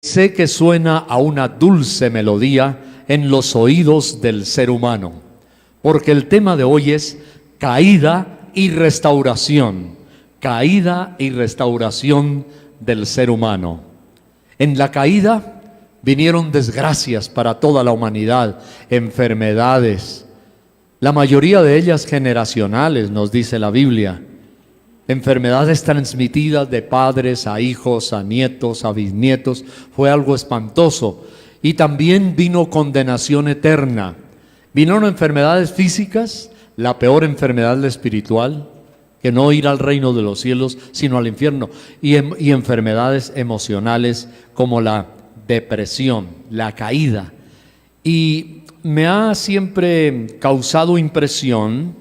Sé que suena a una dulce melodía en los oídos del ser humano, porque el tema de hoy es caída y restauración, caída y restauración del ser humano. En la caída vinieron desgracias para toda la humanidad, enfermedades, la mayoría de ellas generacionales, nos dice la Biblia. Enfermedades transmitidas de padres a hijos, a nietos, a bisnietos, fue algo espantoso. Y también vino condenación eterna. Vinieron enfermedades físicas, la peor enfermedad la espiritual, que no ir al reino de los cielos, sino al infierno. Y enfermedades emocionales como la depresión, la caída. Y me ha siempre causado impresión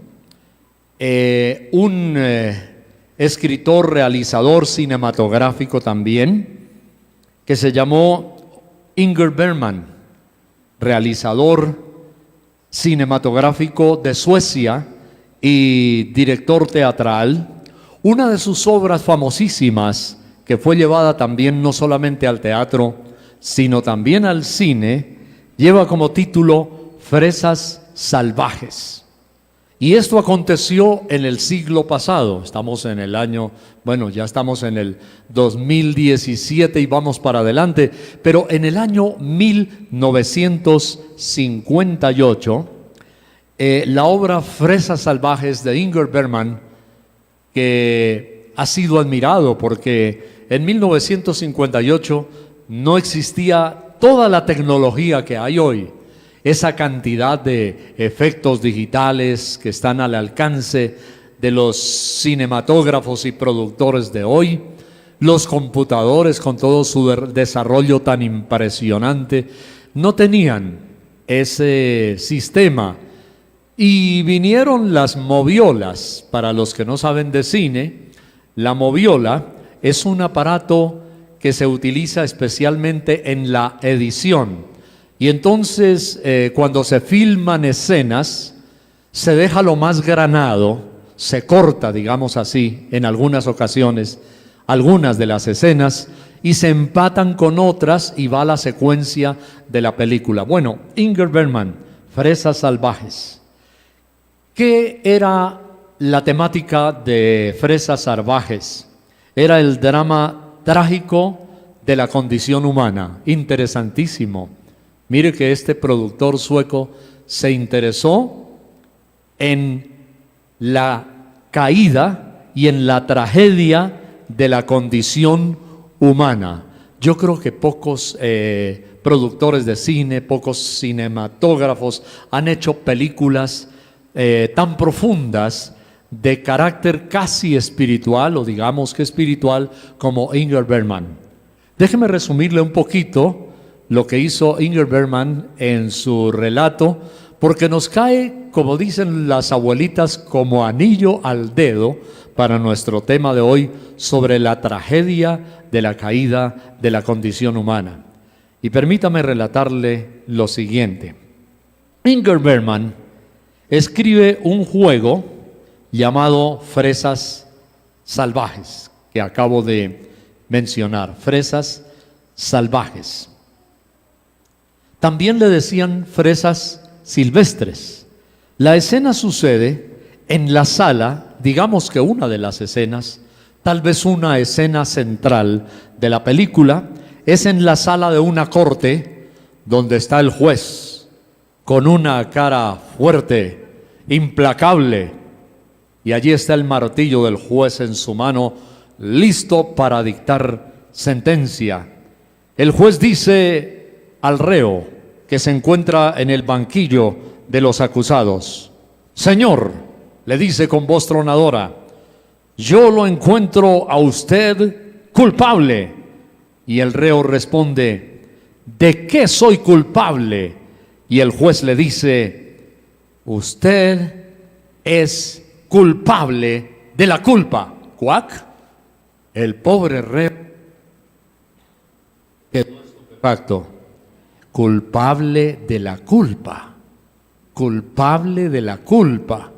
escritor, realizador cinematográfico también, que se llamó Ingmar Bergman, realizador cinematográfico de Suecia y director teatral. Una de sus obras famosísimas, que fue llevada también no solamente al teatro, sino también al cine, lleva como título Fresas Salvajes. Y esto aconteció en el siglo pasado. Estamos en el año, ya estamos en el 2017 y vamos para adelante, pero en el año 1958, la obra Fresas Salvajes de Ingmar Bergman, que ha sido admirado porque en 1958 no existía toda la tecnología que hay hoy. Esa cantidad de efectos digitales que están al alcance de los cinematógrafos y productores de hoy, los computadores con todo su desarrollo tan impresionante, no tenían ese sistema. Y vinieron las moviolas. Para los que no saben de cine, la moviola es un aparato que se utiliza especialmente en la edición. Y entonces cuando se filman escenas, se deja lo más granado, se corta, digamos así, en algunas ocasiones, algunas de las escenas, y se empatan con otras y va la secuencia de la película. Bueno, Ingmar Bergman, Fresas Salvajes. ¿Qué era la temática de Fresas Salvajes? Era el drama trágico de la condición humana, interesantísimo. Mire que este productor sueco se interesó en la caída y en la tragedia de la condición humana. Yo creo que pocos productores de cine, pocos cinematógrafos han hecho películas tan profundas de carácter casi espiritual, o digamos que espiritual, como Ingmar Bergman. Déjeme resumirle un poquito lo que hizo Ingmar Bergman en su relato, porque nos cae, como dicen las abuelitas, como anillo al dedo para nuestro tema de hoy sobre la tragedia de la caída de la condición humana. Y permítame relatarle lo siguiente. Ingmar Bergman escribe un juego llamado Fresas Salvajes, que acabo de mencionar, Fresas Salvajes. También le decían fresas silvestres. La escena sucede en la sala, digamos que una de las escenas, tal vez una escena central de la película, es en la sala de una corte donde está el juez con una cara fuerte, implacable, y allí está el martillo del juez en su mano, listo para dictar sentencia. El juez dice al reo que se encuentra en el banquillo de los acusados: Señor, le dice con voz tronadora, yo lo encuentro a usted culpable. Y el reo responde: ¿de qué soy culpable? Y el juez le dice: usted es culpable de la culpa. ¿Cuac? El pobre reo quedó estupefacto. Culpable de la culpa, culpable de la culpa.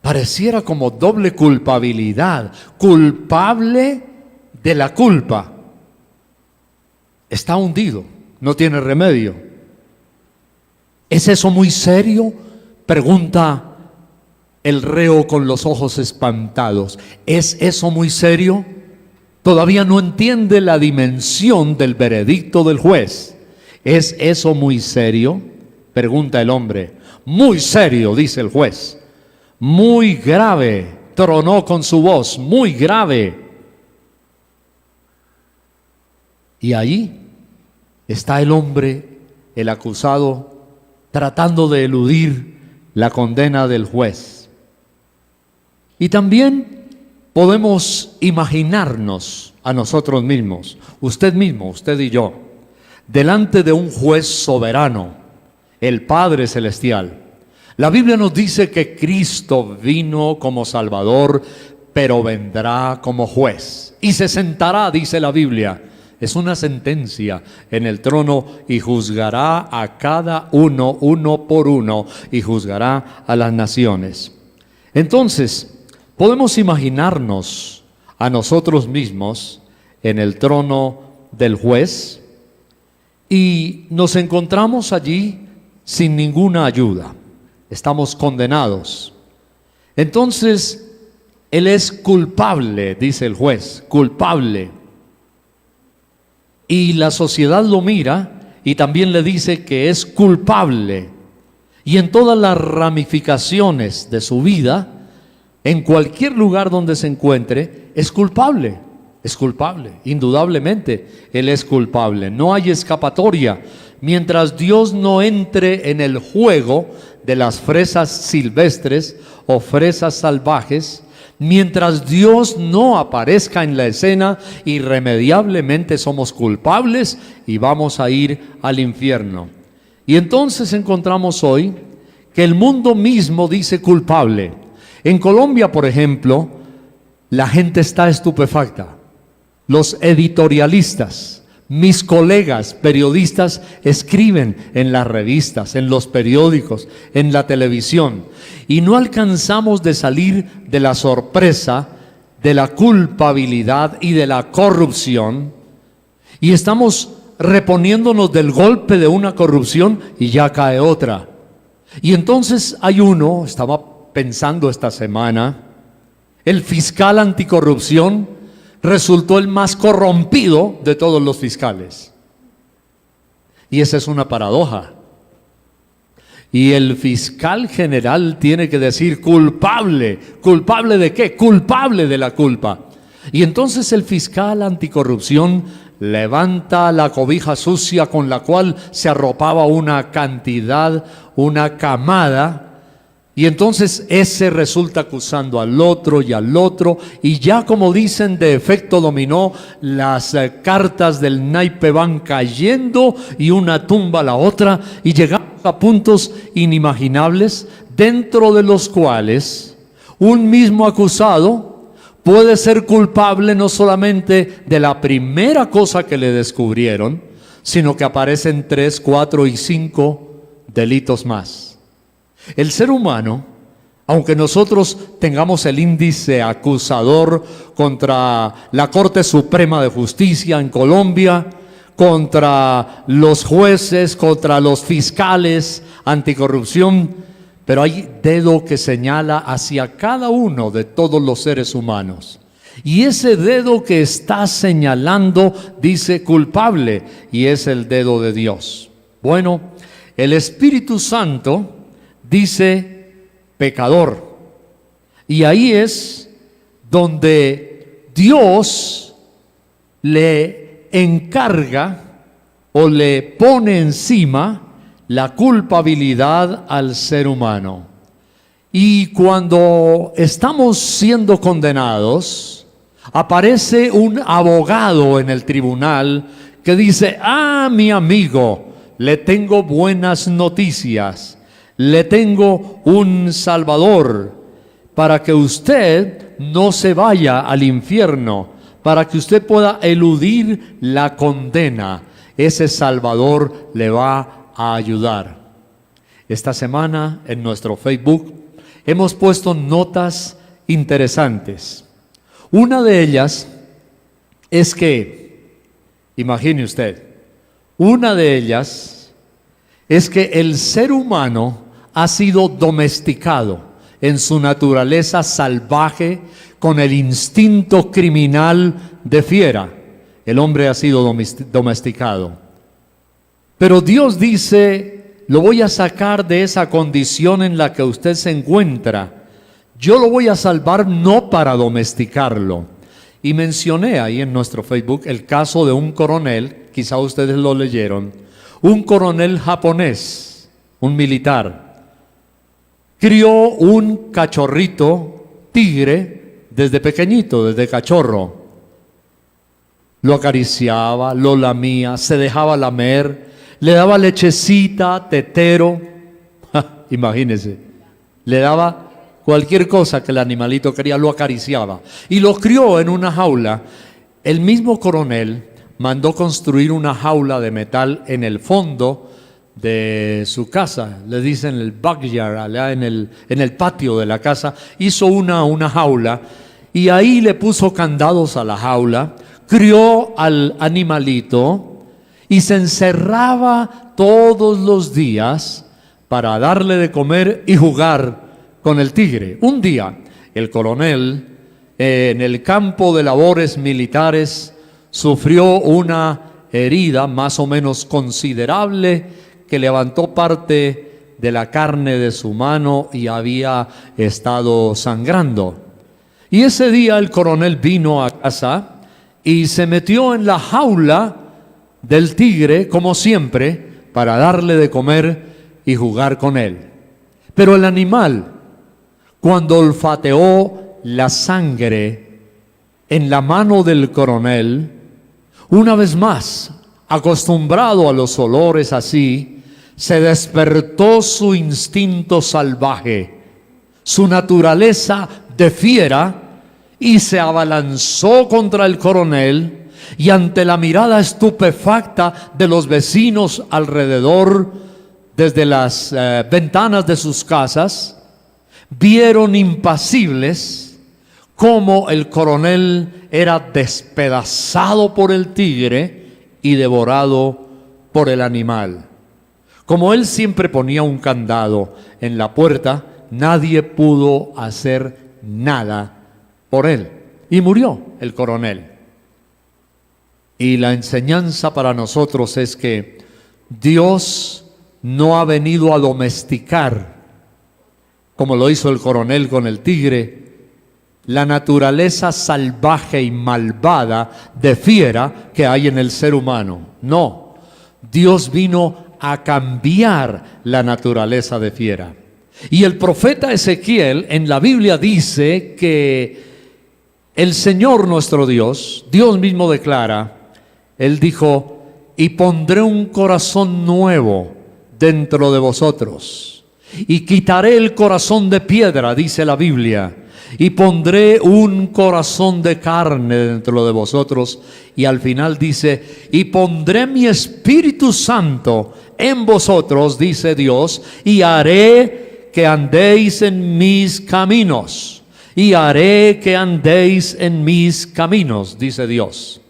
Pareciera como doble culpabilidad, culpable de la culpa. está hundido, no tiene remedio. ¿Es eso muy serio?, pregunta el reo con los ojos espantados. ¿Es eso muy serio? Todavía no entiende la dimensión del veredicto del juez. ¿Es eso muy serio?, pregunta el hombre. Muy serio, dice el juez. Muy grave, tronó con su voz, muy grave. Y ahí está el hombre, el acusado, tratando de eludir la condena del juez. Y también podemos imaginarnos a nosotros mismos, usted mismo, usted y yo, delante de un juez soberano, el Padre Celestial. La Biblia nos dice que Cristo vino como Salvador, pero vendrá como juez. Y se sentará, dice la Biblia, es una sentencia, en el trono, y juzgará a cada uno, uno por uno, y juzgará a las naciones. Entonces, podemos imaginarnos a nosotros mismos en el trono del juez y nos encontramos allí sin ninguna ayuda. Estamos condenados. Entonces, él es culpable, dice el juez, culpable. Y la sociedad lo mira y también le dice que es culpable. Y en todas las ramificaciones de su vida, en cualquier lugar donde se encuentre, es culpable, indudablemente él es culpable, no hay escapatoria. Mientras Dios no entre en el juego de las fresas silvestres o fresas salvajes, mientras Dios no aparezca en la escena, irremediablemente somos culpables y vamos a ir al infierno. Y entonces encontramos hoy que el mundo mismo dice culpable. En Colombia, por ejemplo, la gente está estupefacta. Los editorialistas, mis colegas periodistas, escriben en las revistas, en los periódicos, en la televisión, y no alcanzamos de salir de la sorpresa, de la culpabilidad y de la corrupción, y estamos reponiéndonos del golpe de una corrupción y ya cae otra. Y entonces hay uno, estaba pensando esta semana, el fiscal anticorrupción resultó el más corrompido de todos los fiscales. Y esa es una paradoja. Y el fiscal general tiene que decir culpable. ¿Culpable de qué? Culpable de la culpa. Y entonces el fiscal anticorrupción levanta la cobija sucia con la cual se arropaba una cantidad, una camada, y entonces ese resulta acusando al otro, y ya, como dicen, de efecto dominó, las cartas del naipe van cayendo y una tumba a la otra, y llegamos a puntos inimaginables, dentro de los cuales un mismo acusado puede ser culpable no solamente de la primera cosa que le descubrieron, sino que aparecen 3, 4 y 5 delitos más. El ser humano, aunque nosotros tengamos el índice acusador contra la Corte Suprema de Justicia en Colombia, contra los jueces, contra los fiscales anticorrupción, pero hay dedo que señala hacia cada uno de todos los seres humanos. Y ese dedo que está señalando dice culpable, y es el dedo de Dios. Bueno, el Espíritu Santo dice pecador, y ahí es donde Dios le encarga o le pone encima la culpabilidad al ser humano. Y cuando estamos siendo condenados, aparece un abogado en el tribunal que dice: mi amigo, le tengo buenas noticias. Le tengo un Salvador para que usted no se vaya al infierno, para que usted pueda eludir la condena. Ese Salvador le va a ayudar. Esta semana en nuestro Facebook hemos puesto notas interesantes. Una de ellas es que, imagine usted, Una de ellas es que el ser humano ha sido domesticado en su naturaleza salvaje con el instinto criminal de fiera. El hombre ha sido domesticado. Pero Dios dice: lo voy a sacar de esa condición en la que usted se encuentra. Yo lo voy a salvar no para domesticarlo. Y mencioné ahí en nuestro Facebook el caso de un coronel, quizá ustedes lo leyeron, un coronel japonés, un militar, crió un cachorrito tigre desde pequeñito, desde cachorro. Lo acariciaba, lo lamía, se dejaba lamer, le daba lechecita, tetero, imagínense, le daba cualquier cosa que el animalito quería, lo acariciaba y lo crió en una jaula. El mismo coronel mandó construir una jaula de metal en el fondo de su casa, le dicen el backyard, allá en el patio de la casa. Hizo una jaula y ahí le puso candados a la jaula, crió al animalito y se encerraba todos los días para darle de comer y jugar con el tigre. Un día, el coronel, en el campo de labores militares, sufrió una herida más o menos considerable que levantó parte de la carne de su mano y había estado sangrando. Y ese día el coronel vino a casa y se metió en la jaula del tigre, como siempre, para darle de comer y jugar con él. Pero el animal, cuando olfateó la sangre en la mano del coronel, una vez más, acostumbrado a los olores así, se despertó su instinto salvaje, su naturaleza de fiera, y se abalanzó contra el coronel, y ante la mirada estupefacta de los vecinos alrededor, desde las ventanas de sus casas, vieron impasibles cómo el coronel era despedazado por el tigre y devorado por el animal. Como él siempre ponía un candado en la puerta, nadie pudo hacer nada por él. Y murió el coronel. Y la enseñanza para nosotros es que Dios no ha venido a domesticar, como lo hizo el coronel con el tigre, la naturaleza salvaje y malvada de fiera que hay en el ser humano. No, Dios vino a cambiar la naturaleza de fiera. Y el profeta Ezequiel en la Biblia dice que el Señor nuestro Dios, Dios mismo declara, Él dijo: y pondré un corazón nuevo dentro de vosotros. Y quitaré el corazón de piedra, dice la Biblia, y pondré un corazón de carne dentro de vosotros. Y al final dice: y pondré mi Espíritu Santo en vosotros, dice Dios, y haré que andéis en mis caminos. Y haré que andéis en mis caminos, dice Dios.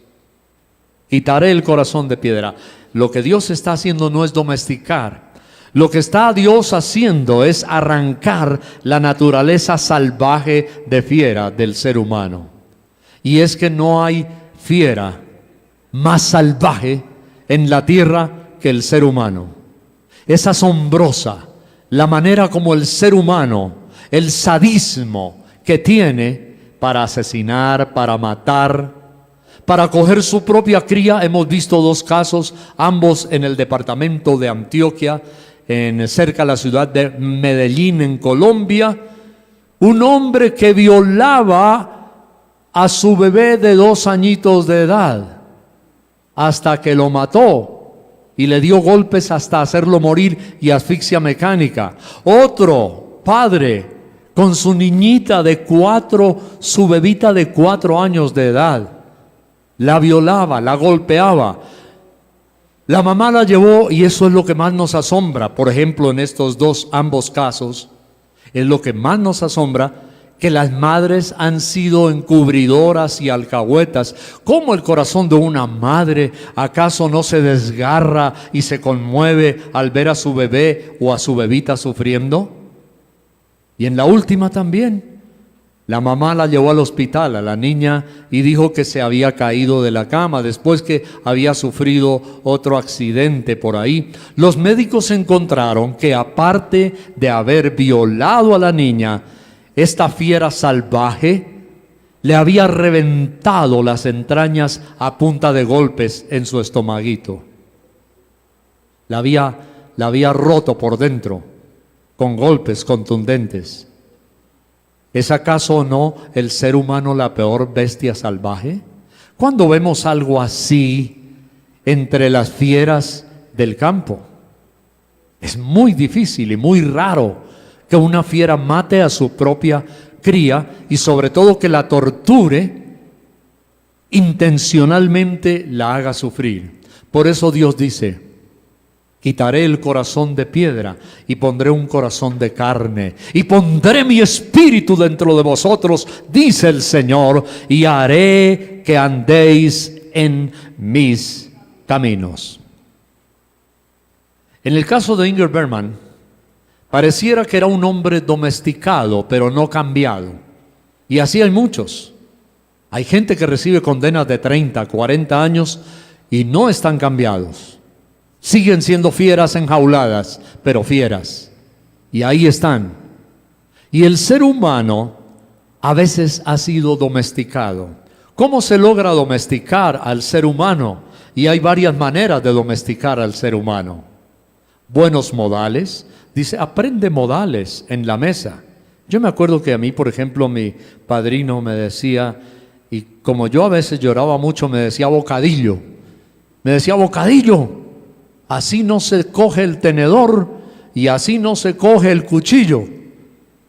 Quitaré el corazón de piedra. Lo que Dios está haciendo no es domesticar. Lo que está Dios haciendo es arrancar la naturaleza salvaje de fiera del ser humano. Y es que no hay fiera más salvaje en la tierra que el ser humano. Es asombrosa la manera como el ser humano, el sadismo que tiene para asesinar, para matar, para coger su propia cría. Hemos visto dos casos, ambos en el departamento de Antioquia, cerca de la ciudad de Medellín, en Colombia. Un hombre que violaba a su bebé de 2 añitos de edad hasta que lo mató y le dio golpes hasta hacerlo morir y asfixia mecánica. Otro padre con su niñita de 4, su bebita de 4 años de edad, la violaba, la golpeaba. La mamá la llevó, y eso es lo que más nos asombra. Por ejemplo, en estos ambos casos, es lo que más nos asombra, que las madres han sido encubridoras y alcahuetas. ¿Cómo el corazón de una madre acaso no se desgarra y se conmueve al ver a su bebé o a su bebita sufriendo? Y en la última también, la mamá la llevó al hospital a la niña y dijo que se había caído de la cama después que había sufrido otro accidente por ahí. Los médicos encontraron que aparte de haber violado a la niña, esta fiera salvaje le había reventado las entrañas a punta de golpes en su estomaguito. La había roto por dentro con golpes contundentes. ¿Es acaso no el ser humano la peor bestia salvaje? ¿Cuándo vemos algo así entre las fieras del campo? Es muy difícil y muy raro que una fiera mate a su propia cría y sobre todo que la torture, intencionalmente la haga sufrir. Por eso Dios dice: quitaré el corazón de piedra y pondré un corazón de carne, y pondré mi espíritu dentro de vosotros, dice el Señor, y haré que andéis en mis caminos. En el caso de Ingrid Bergman, pareciera que era un hombre domesticado, pero no cambiado. Y así hay muchos. Hay gente que recibe condenas de 30, 40 años y no están cambiados. Siguen siendo fieras enjauladas, pero fieras. Y ahí están. Y el ser humano a veces ha sido domesticado. ¿Cómo se logra domesticar al ser humano? Y hay varias maneras de domesticar al ser humano. Buenos modales. Dice, aprende modales en la mesa. Yo me acuerdo que a mí, por ejemplo, mi padrino me decía, y como yo a veces lloraba mucho, me decía bocadillo. Me decía bocadillo. Así no se coge el tenedor y así no se coge el cuchillo.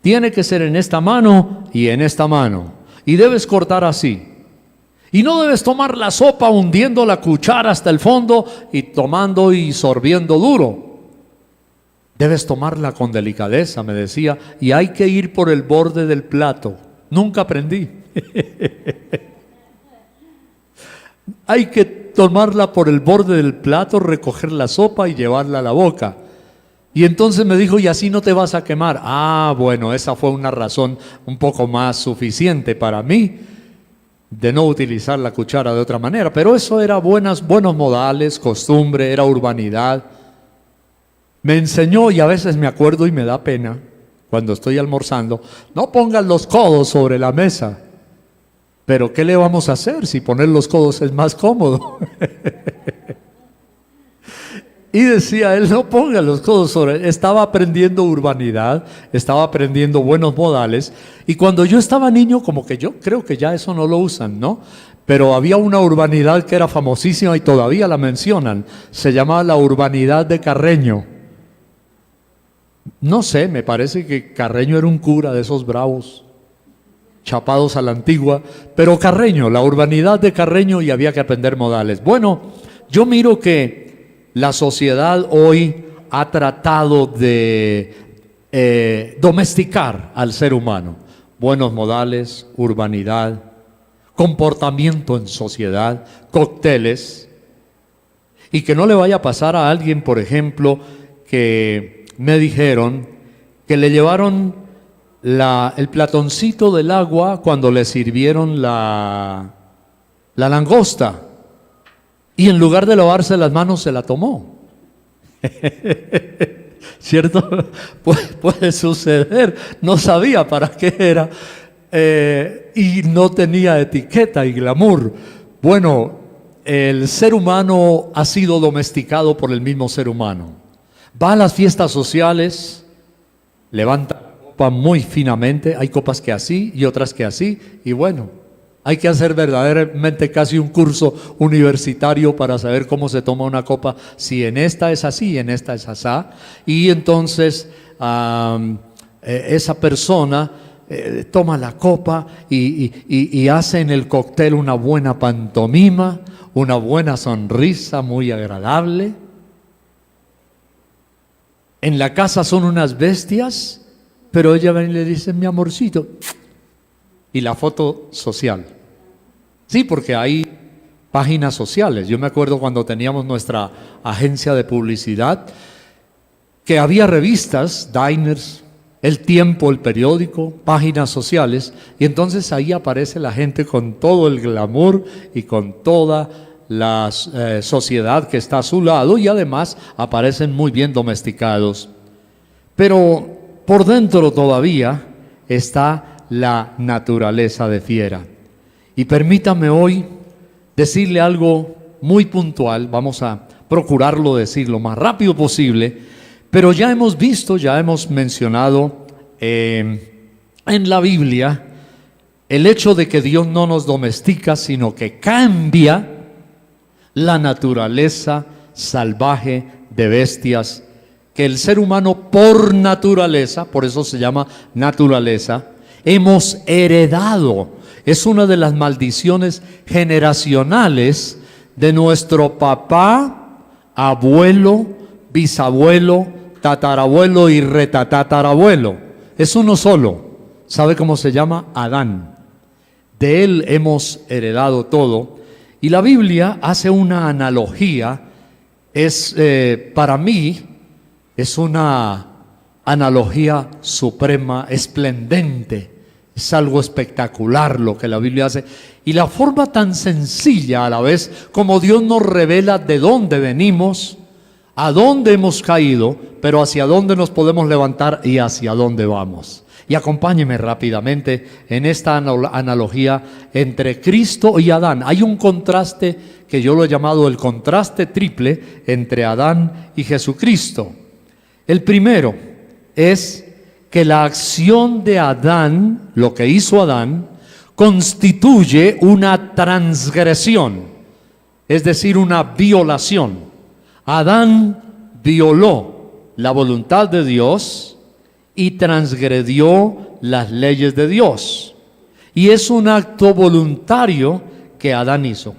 Tiene que ser en esta mano y en esta mano. Y debes cortar así. Y no debes tomar la sopa hundiendo la cuchara hasta el fondo y tomando y sorbiendo duro. Debes tomarla con delicadeza, me decía, y hay que ir por el borde del plato. Nunca aprendí. Hay que tomarla por el borde del plato, recoger la sopa y llevarla a la boca. Y entonces me dijo, y así no te vas a quemar. Ah, bueno, esa fue una razón un poco más suficiente para mí de no utilizar la cuchara de otra manera. Pero eso era buenos modales, costumbre, era urbanidad. Me enseñó, y a veces me acuerdo y me da pena, cuando estoy almorzando, no pongas los codos sobre la mesa. Pero ¿qué le vamos a hacer si poner los codos es más cómodo? Y decía él, no ponga los codos sobre. Estaba aprendiendo urbanidad, estaba aprendiendo buenos modales. Y cuando yo estaba niño, como que yo creo que ya eso no lo usan, ¿no? Pero había una urbanidad que era famosísima y todavía la mencionan. Se llamaba la urbanidad de Carreño. No sé, me parece que Carreño era un cura de esos bravos, chapados a la antigua, pero Carreño, la urbanidad de Carreño, y había que aprender modales. Bueno, yo miro que la sociedad hoy ha tratado de domesticar al ser humano. Buenos modales, urbanidad, comportamiento en sociedad, cócteles, y que no le vaya a pasar a alguien, por ejemplo, que me dijeron que le llevaron el platoncito del agua cuando le sirvieron la langosta y en lugar de lavarse las manos se la tomó. ¿Cierto? Puede suceder. No sabía para qué era y no tenía etiqueta y glamour. Bueno, el ser humano ha sido domesticado por el mismo ser humano. Va a las fiestas sociales, levanta la copa muy finamente, hay copas que así y otras que así, y bueno, hay que hacer verdaderamente casi un curso universitario para saber cómo se toma una copa, si en esta es así y en esta es asá, y entonces esa persona toma la copa y hace en el cóctel una buena pantomima, una buena sonrisa muy agradable. En la casa son unas bestias, pero ella ven y le dice, mi amorcito, y la foto social. Sí, porque hay páginas sociales. Yo me acuerdo cuando teníamos nuestra agencia de publicidad, que había revistas, diners, El Tiempo, el periódico, páginas sociales, y entonces ahí aparece la gente con todo el glamour y con toda la sociedad que está a su lado, y además aparecen muy bien domesticados. Pero por dentro todavía está la naturaleza de fiera. Y permítame hoy decirle algo muy puntual, vamos a procurarlo decir lo más rápido posible, pero ya hemos visto, ya hemos mencionado en la Biblia el hecho de que Dios no nos domestica, sino que cambia la naturaleza salvaje de bestias que el ser humano por naturaleza, por eso se llama naturaleza, hemos heredado. Es una de las maldiciones generacionales de nuestro papá, abuelo, bisabuelo, tatarabuelo y retatatarabuelo. Es uno solo. ¿Sabe cómo se llama? Adán. De él hemos heredado todo. Y la Biblia hace una analogía. Para mí, es una analogía suprema, esplendente. Es algo espectacular lo que la Biblia hace. Y la forma tan sencilla a la vez como Dios nos revela de dónde venimos, a dónde hemos caído, pero hacia dónde nos podemos levantar y hacia dónde vamos. Y acompáñeme rápidamente en esta analogía entre Cristo y Adán. Hay un contraste que yo lo he llamado el contraste triple entre Adán y Jesucristo. El primero es que la acción de Adán, lo que hizo Adán, constituye una transgresión, es decir, una violación. Adán violó la voluntad de Dios y transgredió las leyes de Dios. Y es un acto voluntario que Adán hizo.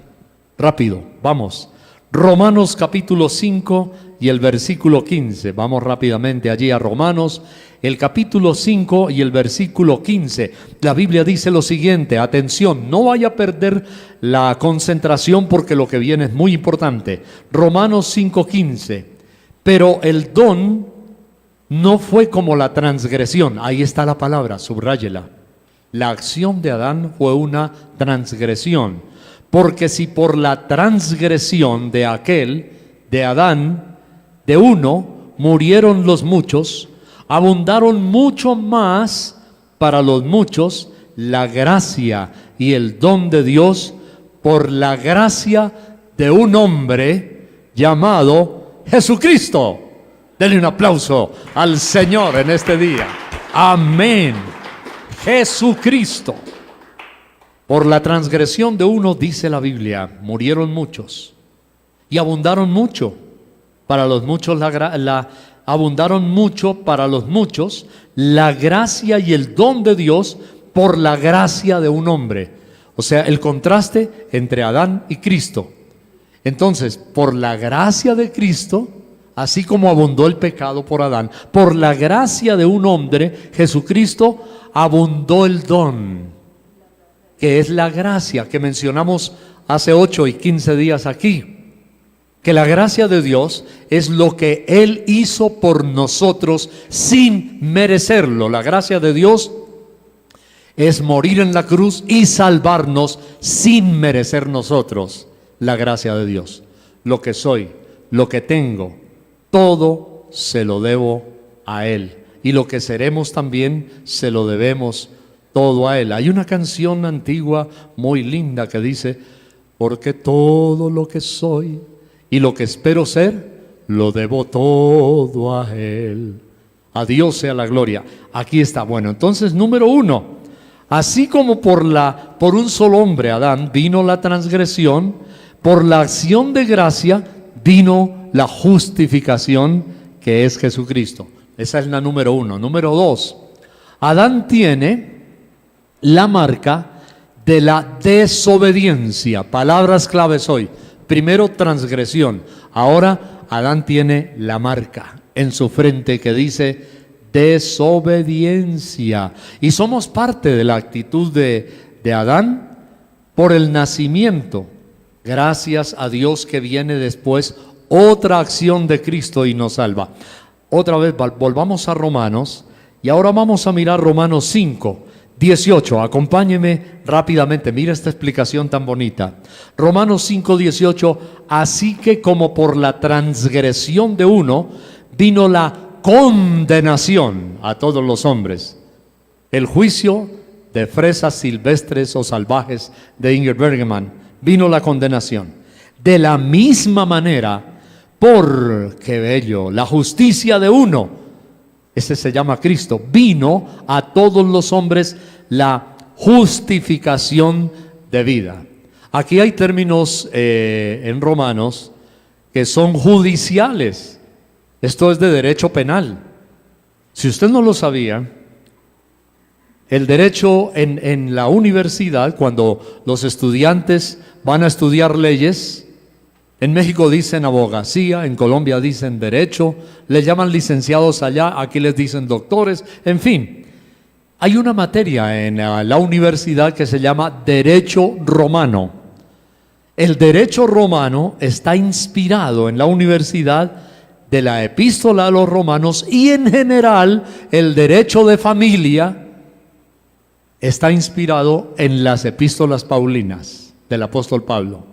Rápido, vamos. Romanos capítulo 5 y el versículo 15. Vamos rápidamente allí a Romanos, el capítulo 5 y el versículo 15. La Biblia dice lo siguiente, atención, no vaya a perder la concentración porque lo que viene es muy importante. Romanos 5:15. Pero el don no fue como la transgresión. Ahí está la palabra, subráyela. La acción de Adán fue una transgresión. Porque si por la transgresión de Adán, de uno, murieron los muchos, abundaron mucho más para los muchos la gracia y el don de Dios por la gracia de un hombre llamado Jesucristo. Denle un aplauso al Señor en este día. Amén. Jesucristo. Por la transgresión de uno, dice la Biblia, murieron muchos y abundaron mucho para los muchos abundaron mucho para los muchos la gracia y el don de Dios por la gracia de un hombre. O sea, el contraste entre Adán y Cristo. Entonces, por la gracia de Cristo, así como abundó el pecado por Adán, por la gracia de un hombre, Jesucristo, abundó el don, que es la gracia que mencionamos hace 8 y 15 días aquí. Que la gracia de Dios es lo que Él hizo por nosotros sin merecerlo. La gracia de Dios es morir en la cruz y salvarnos sin merecer nosotros la gracia de Dios. Lo que soy, lo que tengo, todo se lo debo a Él. Y lo que seremos también se lo debemos todo a Él. Hay una canción antigua muy linda que dice, porque todo lo que soy y lo que espero ser, lo debo todo a Él. A Dios sea la gloria. Aquí está. Bueno, entonces, número 1. Así como por un solo hombre, Adán, vino la transgresión, por la acción de gracia vino la justificación, que es Jesucristo. Esa es la número 1. Número 2. Adán tiene la marca de la desobediencia. Palabras claves hoy. Primero, transgresión. Ahora, Adán tiene la marca en su frente que dice desobediencia. Y somos parte de la actitud de Adán por el nacimiento. Gracias a Dios que viene después otra acción de Cristo y nos salva. Otra vez volvamos a Romanos y ahora vamos a mirar Romanos 5, 18. Acompáñeme rápidamente, mira esta explicación tan bonita. Romanos 5, 18. Así que como por la transgresión de uno vino la condenación a todos los hombres, el juicio de fresas silvestres o salvajes de Ingrid Bergman, vino la condenación. De la misma manera, por, qué bello, la justicia de uno, ese se llama Cristo, vino a todos los hombres la justificación de vida. Aquí hay términos en Romanos que son judiciales. Esto es de derecho penal. Si usted no lo sabía, el derecho en la universidad, cuando los estudiantes van a estudiar leyes, en México dicen abogacía, en Colombia dicen derecho, les llaman licenciados allá, aquí les dicen doctores, en fin. Hay una materia en la universidad que se llama derecho romano. El derecho romano está inspirado en la universidad de la epístola a los romanos, y en general el derecho de familia está inspirado en las epístolas paulinas del apóstol Pablo.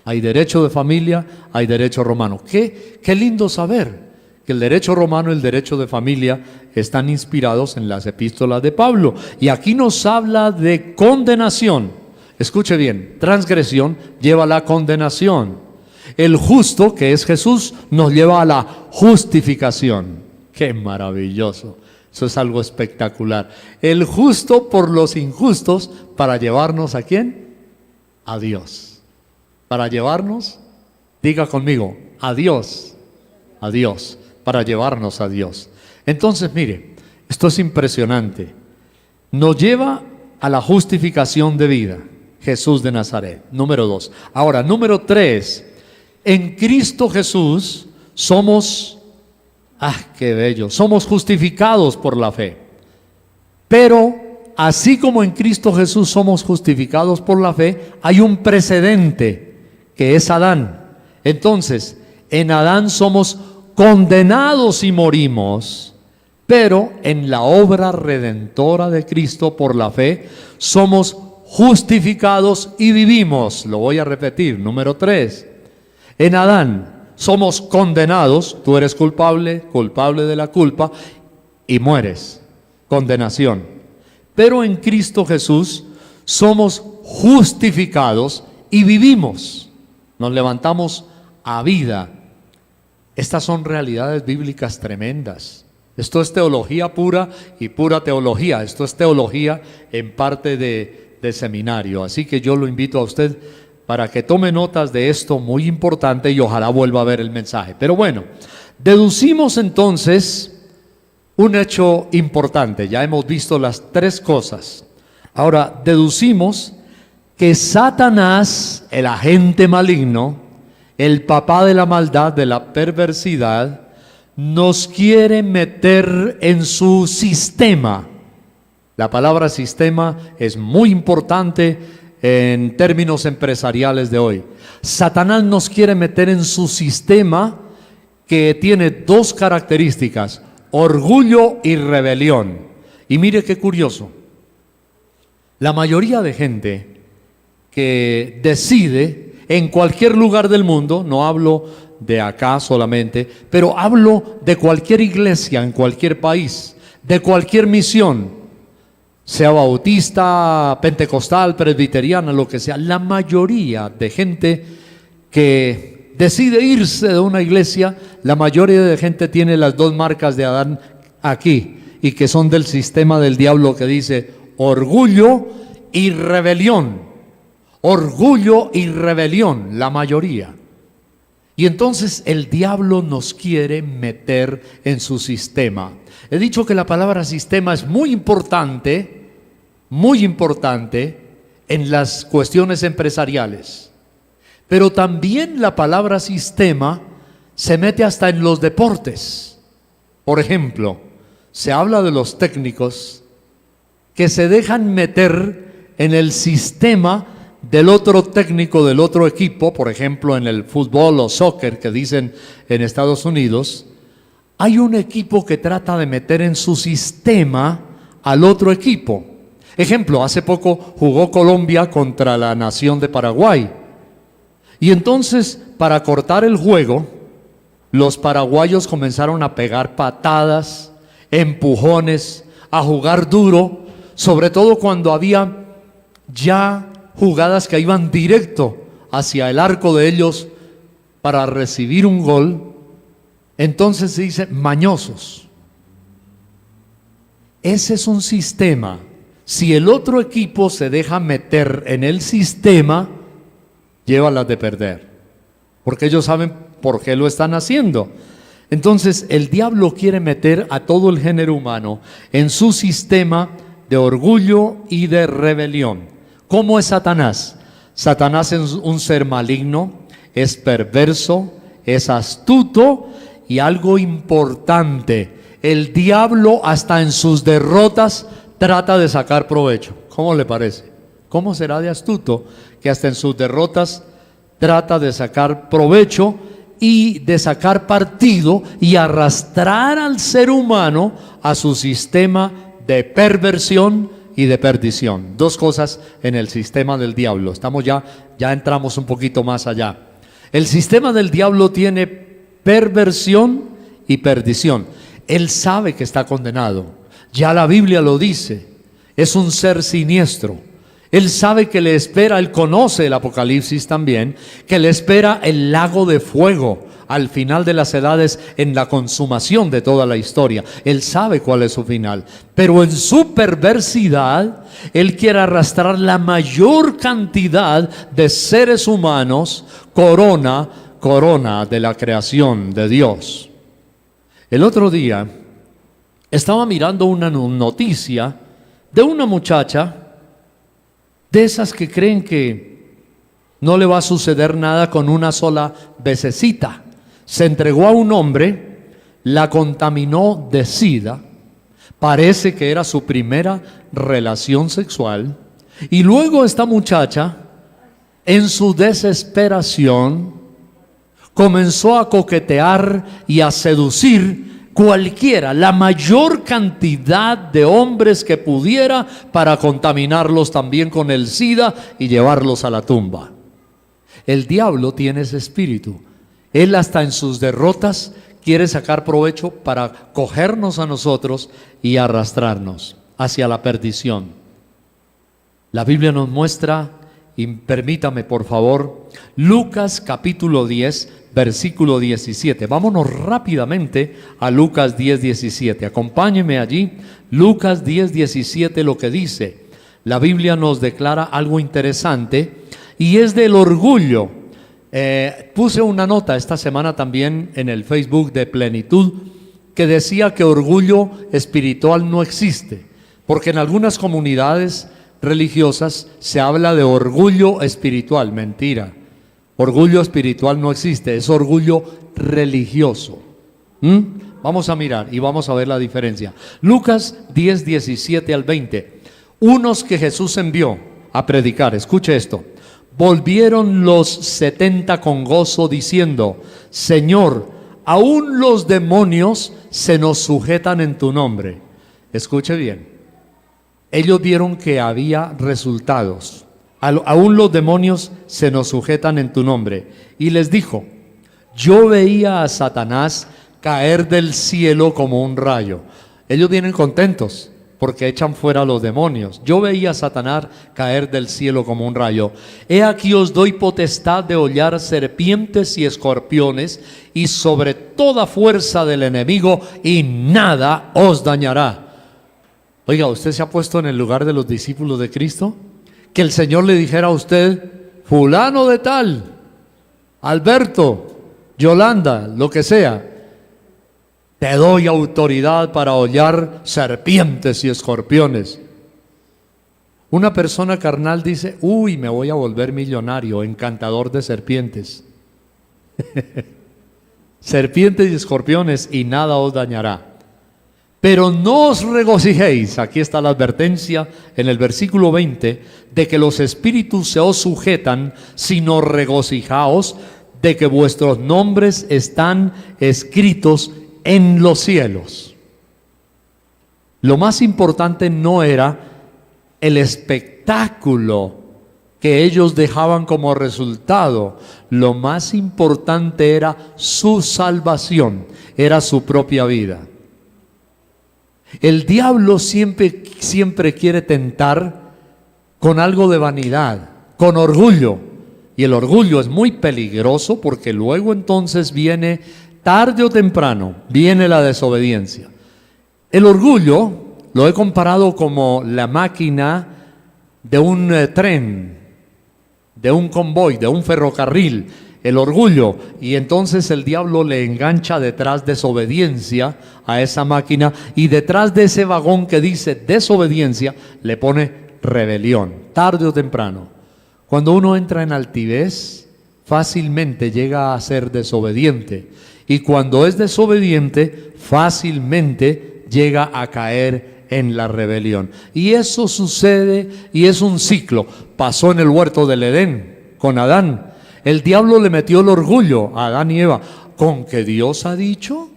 Hay derecho de familia, hay derecho romano. Qué lindo saber que el derecho romano y el derecho de familia están inspirados en las epístolas de Pablo. Y aquí nos habla de condenación. Escuche bien, transgresión lleva a la condenación. El justo, que es Jesús, nos lleva a la justificación. ¡Qué maravilloso! Eso es algo espectacular. El justo por los injustos para llevarnos ¿a quién? A Dios. Para llevarnos, diga conmigo, a Dios. A Dios. Para llevarnos a Dios. Entonces, mire, esto es impresionante. Nos lleva a la justificación de vida. Jesús de Nazaret. Número 2. Ahora, número 3. En Cristo Jesús somos, qué bello, somos justificados por la fe. Pero así como en Cristo Jesús somos justificados por la fe, hay un precedente que es Adán. Entonces, en Adán somos condenados y morimos, pero en la obra redentora de Cristo por la fe somos justificados y vivimos. Lo voy a repetir, número 3. En Adán somos condenados, tú eres culpable de la culpa y mueres, condenación. Pero en Cristo Jesús somos justificados y vivimos, nos levantamos a vida. Estas son realidades bíblicas tremendas. Esto es teología pura y pura teología. Esto es teología en parte de seminario. Así que yo lo invito a usted para que tome notas de esto muy importante y ojalá vuelva a ver el mensaje. Pero bueno, deducimos entonces un hecho importante. Ya hemos visto las 3 cosas. Ahora, deducimos que Satanás, el agente maligno, el papá de la maldad, de la perversidad, nos quiere meter en su sistema. La palabra sistema es muy importante en términos empresariales de hoy. Satanás nos quiere meter en su sistema que tiene 2 características: orgullo y rebelión. Y mire qué curioso, la mayoría de gente que decide en cualquier lugar del mundo, no hablo de acá solamente, pero hablo de cualquier iglesia en cualquier país, de cualquier misión, sea bautista, pentecostal, presbiteriana, lo que sea, la mayoría de gente que decide irse de una iglesia, la mayoría de gente tiene las 2 marcas de Adán aquí, y que son del sistema del diablo, que dice orgullo y rebelión. Orgullo y rebelión, la mayoría. Y entonces el diablo nos quiere meter en su sistema. He dicho que la palabra sistema es muy importante en las cuestiones empresariales. Pero también la palabra sistema se mete hasta en los deportes. Por ejemplo, se habla de los técnicos que se dejan meter en el sistema del otro técnico del otro equipo. Por ejemplo, en el fútbol o soccer que dicen en Estados Unidos, hay un equipo que trata de meter en su sistema al otro equipo. Ejemplo, hace poco jugó Colombia contra la nación de Paraguay. Y entonces, para cortar el juego, los paraguayos comenzaron a pegar patadas, empujones, a jugar duro, sobre todo cuando había ya jugadas que iban directo hacia el arco de ellos para recibir un gol. Entonces se dice mañosos. Ese es un sistema. Si el otro equipo se deja meter en el sistema, llévalas de perder, porque ellos saben por qué lo están haciendo. Entonces el diablo quiere meter a todo el género humano en su sistema de orgullo y de rebelión. ¿Cómo es Satanás? Satanás es un ser maligno, es perverso, es astuto y algo importante, el diablo hasta en sus derrotas trata de sacar provecho. ¿Cómo le parece? ¿Cómo será de astuto que hasta en sus derrotas trata de sacar provecho y de sacar partido y arrastrar al ser humano a su sistema de perversión y de perdición? Dos cosas en el sistema del diablo. Estamos ya entramos un poquito más allá. El sistema del diablo tiene perversión y perdición. Él sabe que está condenado. Ya la Biblia lo dice. Es un ser siniestro. Él sabe que le espera, él conoce el Apocalipsis también, que le espera el lago de fuego al final de las edades, en la consumación de toda la historia. Él sabe cuál es su final, pero en su perversidad, él quiere arrastrar la mayor cantidad de seres humanos, corona de la creación de Dios. El otro día estaba mirando una noticia de una muchacha de esas que creen que no le va a suceder nada con una sola vecesita. Se entregó a un hombre, la contaminó de SIDA, parece que era su primera relación sexual, y luego esta muchacha, en su desesperación, comenzó a coquetear y a seducir cualquiera, la mayor cantidad de hombres que pudiera, para contaminarlos también con el SIDA y llevarlos a la tumba. El diablo tiene ese espíritu. Él hasta en sus derrotas quiere sacar provecho para cogernos a nosotros y arrastrarnos hacia la perdición. La Biblia nos muestra, y permítame por favor, Lucas capítulo 10, versículo 17. Vámonos rápidamente a Lucas 10, 17. Acompáñeme allí. Lucas 10, 17, lo que dice. La Biblia nos declara algo interesante y es del orgullo. Puse una nota esta semana también en el Facebook de Plenitud que decía que orgullo espiritual no existe, porque en algunas comunidades religiosas se habla de orgullo espiritual. Mentira. Orgullo espiritual no existe, es orgullo religioso. Vamos a mirar y vamos a ver la diferencia. Lucas 10, 17 al 20. Unos que Jesús envió a predicar, escuche esto. Volvieron los 70 con gozo diciendo: Señor, aún los demonios se nos sujetan en tu nombre. Escuche bien. Ellos vieron que había resultados. Aún los demonios se nos sujetan en tu nombre. Y les dijo: yo veía a Satanás caer del cielo como un rayo. Ellos vienen contentos porque echan fuera a los demonios. Yo veía a Satanás caer del cielo como un rayo. He aquí os doy potestad de hollar serpientes y escorpiones y sobre toda fuerza del enemigo, y nada os dañará. Oiga, ¿usted se ha puesto en el lugar de los discípulos de Cristo? Que el Señor le dijera a usted: fulano de tal, Alberto, Yolanda, lo que sea, te doy autoridad para hollar serpientes y escorpiones. Una persona carnal dice: uy, me voy a volver millonario, encantador de serpientes. Serpientes y escorpiones, y nada os dañará. Pero no os regocijéis, aquí está la advertencia en el versículo 20, de que los espíritus se os sujetan, sino regocijaos de que vuestros nombres están escritos en los cielos. Lo más importante no era el espectáculo que ellos dejaban como resultado. Lo más importante era su salvación, era su propia vida. El diablo siempre quiere tentar con algo de vanidad, con orgullo. Y el orgullo es muy peligroso porque luego entonces viene, tarde o temprano, viene la desobediencia. El orgullo lo he comparado como la máquina de un tren, de un convoy, de un ferrocarril. El orgullo, y entonces el diablo le engancha detrás desobediencia a esa máquina, y detrás de ese vagón que dice desobediencia le pone rebelión, tarde o temprano. Cuando uno entra en altivez, fácilmente llega a ser desobediente, y cuando es desobediente, fácilmente llega a caer en la rebelión. Y eso sucede, y es un ciclo. Pasó en el huerto del Edén con Adán. El diablo le metió el orgullo a Adán y Eva. ¿Con que Dios ha dicho?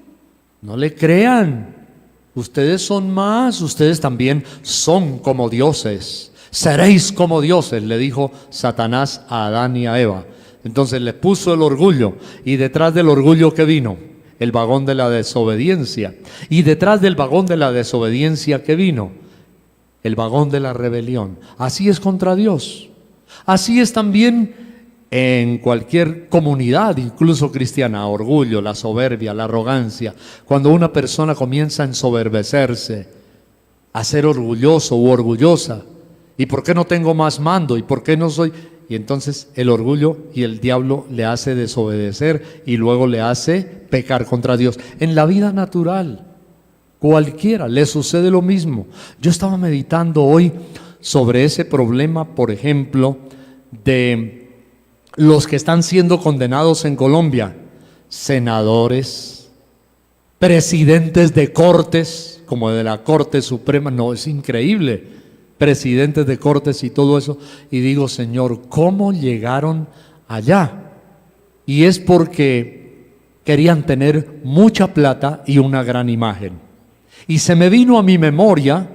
No le crean. Ustedes son más, ustedes también son como dioses. Seréis como dioses, le dijo Satanás a Adán y a Eva. Entonces le puso el orgullo, y detrás del orgullo, ¿qué vino? El vagón de la desobediencia. Y detrás del vagón de la desobediencia, ¿qué vino? El vagón de la rebelión. Así es contra Dios. Así es también en cualquier comunidad, incluso cristiana. Orgullo, la soberbia, la arrogancia. Cuando una persona comienza a ensoberbecerse, a ser orgulloso u orgullosa, ¿y por qué no tengo más mando? ¿Y por qué no soy? Y entonces el orgullo y el diablo le hace desobedecer y luego le hace pecar contra Dios. En la vida natural, cualquiera le sucede lo mismo. Yo estaba meditando hoy sobre ese problema, por ejemplo, de los que están siendo condenados en Colombia, senadores, presidentes de cortes, como de la Corte Suprema. No, es increíble, presidentes de cortes y todo eso. Y digo, Señor, ¿cómo llegaron allá? Y es porque querían tener mucha plata y una gran imagen. Y se me vino a mi memoria,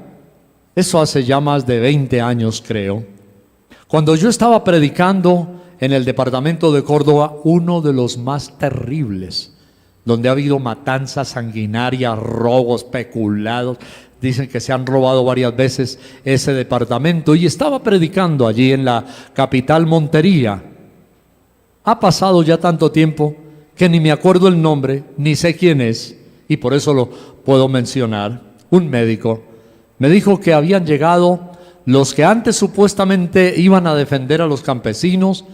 eso hace ya más de 20 años creo, cuando yo estaba predicando en el departamento de Córdoba, uno de los más terribles, donde ha habido matanzas sanguinarias, robos, peculados. Dicen que se han robado varias veces ese departamento, y estaba predicando allí en la capital Montería. Ha pasado ya tanto tiempo que ni me acuerdo el nombre, ni sé quién es, y por eso lo puedo mencionar. Un médico me dijo que habían llegado los que antes supuestamente iban a defender a los campesinos.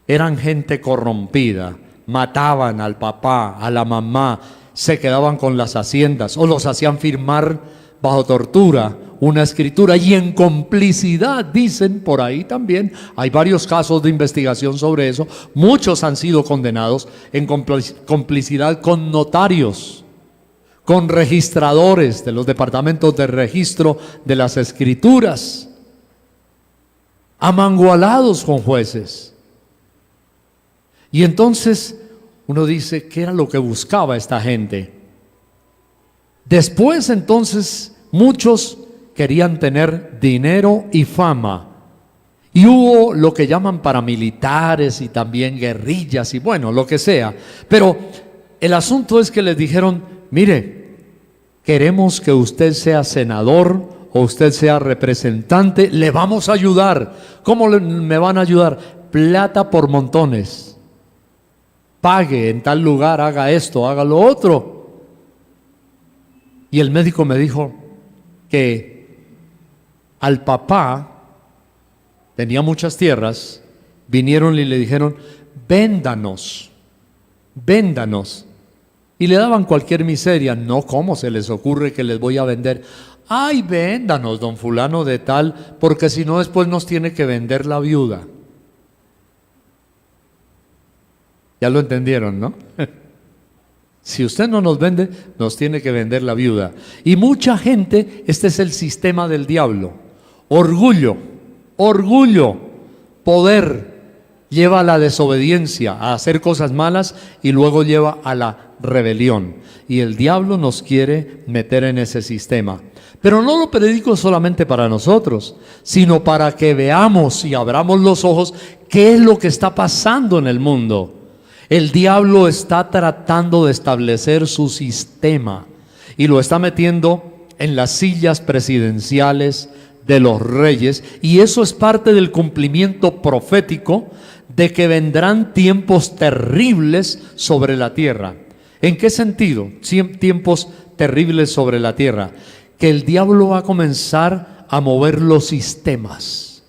Eran gente corrompida, mataban al papá, a la mamá, se quedaban con las haciendas o los hacían firmar bajo tortura una escritura, y en complicidad, dicen por ahí también, hay varios casos de investigación sobre eso, muchos han sido condenados en complicidad con notarios, con registradores de los departamentos de registro de las escrituras, amangualados con jueces. Y entonces uno dice, ¿qué era lo que buscaba esta gente? Después entonces muchos querían tener dinero y fama. Y hubo lo que llaman paramilitares y también guerrillas y bueno, lo que sea. Pero el asunto es que les dijeron, mire, queremos que usted sea senador o usted sea representante, le vamos a ayudar. ¿Cómo me van a ayudar? Plata por montones. Pague en tal lugar, haga esto, haga lo otro. Y el médico me dijo que al papá, tenía muchas tierras, vinieron y le dijeron, véndanos. Y le daban cualquier miseria. No, ¿cómo se les ocurre que les voy a vender? Ay, véndanos, don fulano de tal, porque si no después nos tiene que vender la viuda. Ya lo entendieron, ¿no? Si usted no nos vende, nos tiene que vender la viuda. Y mucha gente, este es el sistema del diablo. Orgullo, poder, lleva a la desobediencia, a hacer cosas malas y luego lleva a la rebelión. Y el diablo nos quiere meter en ese sistema. Pero no lo predico solamente para nosotros, sino para que veamos y abramos los ojos qué es lo que está pasando en el mundo. El diablo está tratando de establecer su sistema y lo está metiendo en las sillas presidenciales de los reyes, y eso es parte del cumplimiento profético de que vendrán tiempos terribles sobre la tierra. ¿En qué sentido? Tiempos terribles sobre la tierra. Que el diablo va a comenzar a mover los sistemas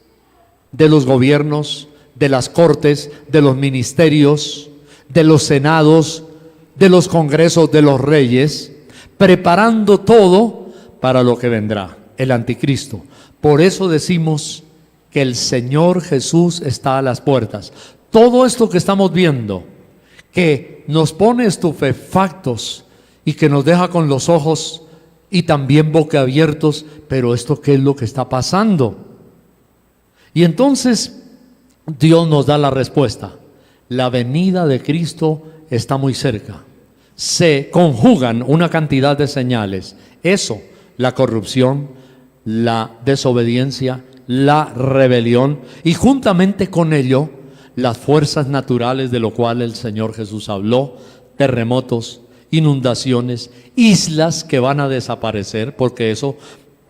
de los gobiernos, de las cortes, de los ministerios, de los senados, de los congresos de los reyes, preparando todo para lo que vendrá, el anticristo. Por eso decimos que el Señor Jesús está a las puertas. Todo esto que estamos viendo, que nos pone estupefactos y que nos deja con los ojos y también boquiabiertos, pero ¿esto qué es lo que está pasando? Y entonces Dios nos da la respuesta. La venida de Cristo está muy cerca. Se conjugan una cantidad de señales. Eso, la corrupción, la desobediencia, la rebelión, y juntamente con ello las fuerzas naturales de lo cual el Señor Jesús habló: terremotos, inundaciones, islas que van a desaparecer, porque eso